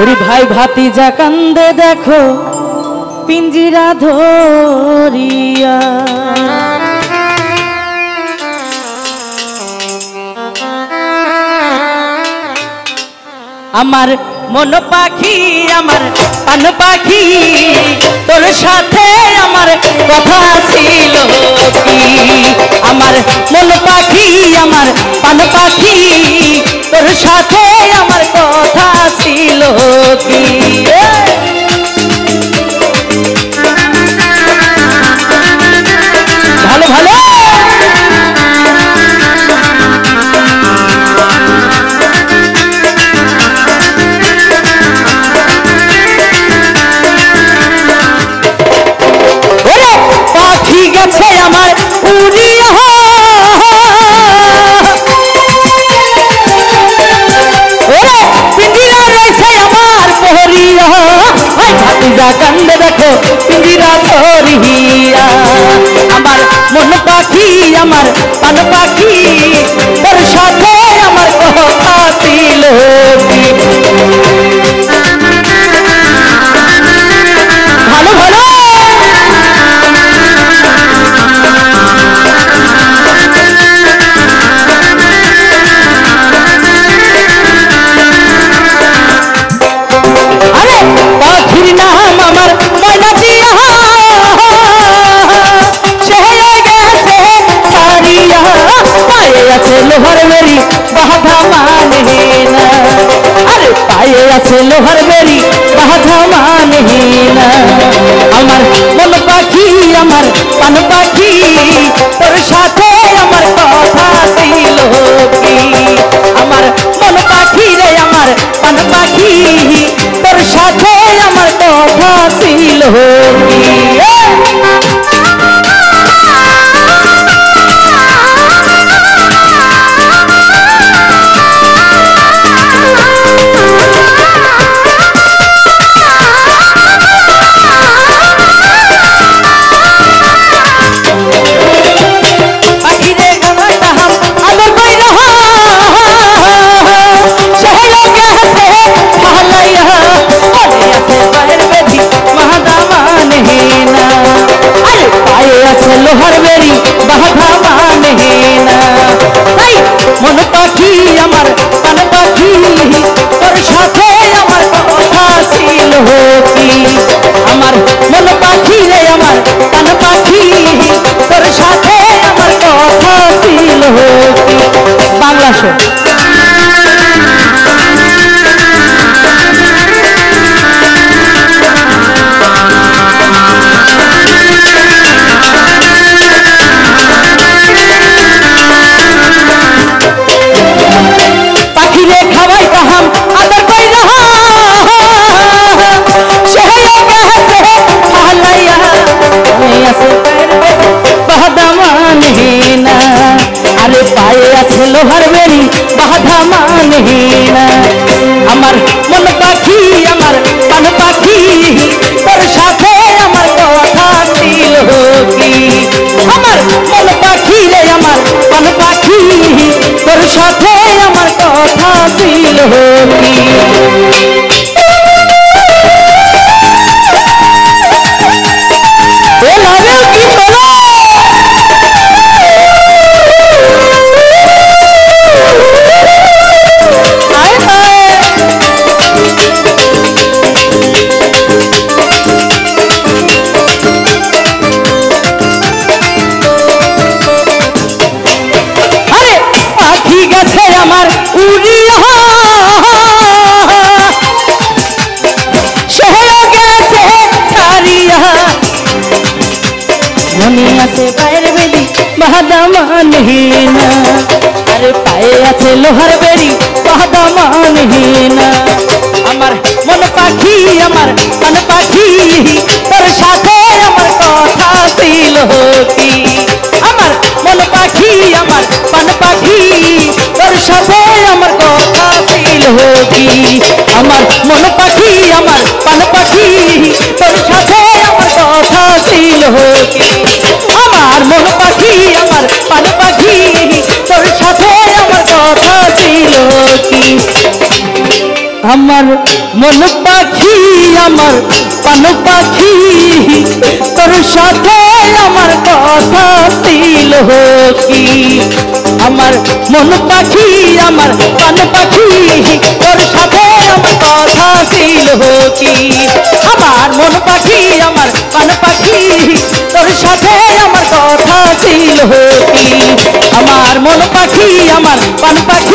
ওরে ভাই ভাতিজা কান্দে দেখো পিঞ্জিরা ধরিয়া আমার মন পাখি আমার পান পাখি তোর সাথে আমার কথা ছিল কি আমার মন পাখি আমার পান পাখি তোর সাথে আমার কথা ছিল কি ভালো ভালো আমার উড়িয়া ওরে পিঞ্জিরা রয়েছে আমার পহরিয়া ভাতিজা কান্দে দেখো পিঞ্জিরা ধরিয়া আমার মন পাখি আমার পান পাখি তোর সাথে আমার কথা ছিল ভালো ভালো लोहर मेरी बाधा माने ना अरे पाए আছে লোহর मेरी बाधा माने ना আমার মন পাখি আমার পান পাখি তোর সাথে আমার কথা ছিল কি আমার মন পাখি রে আমার পান পাখি তোর সাথে আমার কথা ছিল কি लोहर मेरी बाधा माने ना ताई मन पाखी আমার পান পাখি তোর সাথে আমার কথা ছিল কি আমার মন পাখি রে আমার পান পাখি তোর সাথে আমার কথা ছিল কি বাংলা শো लोहर मेरी बाधा माने ना আমার মন পাখি আমার পান পাখি তোর সাথে আমার কথা ছিল কি আমার মন পাখি রে আমার পান পাখি তোর সাথে আমার কথা ছিল কি আমার উড়িয়া শহরে গেছে ছাড়িয়া মনে আছে পায়ের বেলি বাধা মানে না আরে পায়ে আছে লোহার বেরি বাধা মানে না আমার মন পাখি আমার পান পাখি তোর সাথে আমার কথা ছিল কি আমার মন পাখি আমার পান পাখি তোর সাথে আমার কথা ছিল কি আমার মন পাখি আমার পান পাখি তোর সাথে আমার কথা ছিল কি আমার মন পাখি আমার পান পাখি তোর সাথে আমার কথা ছিল কি আমার মন পাখি আমার পান পাখি তোর সাথে আমার কথা ছিল কি আমার মন পাখি আমার পান পাখি তোর সাথে আমার কথা ছিল কি আমার মন পাখি আমার পান পাখি তোর সাথে আমার কথা ছিল কি আমার মন পাখি আমার পান পাখি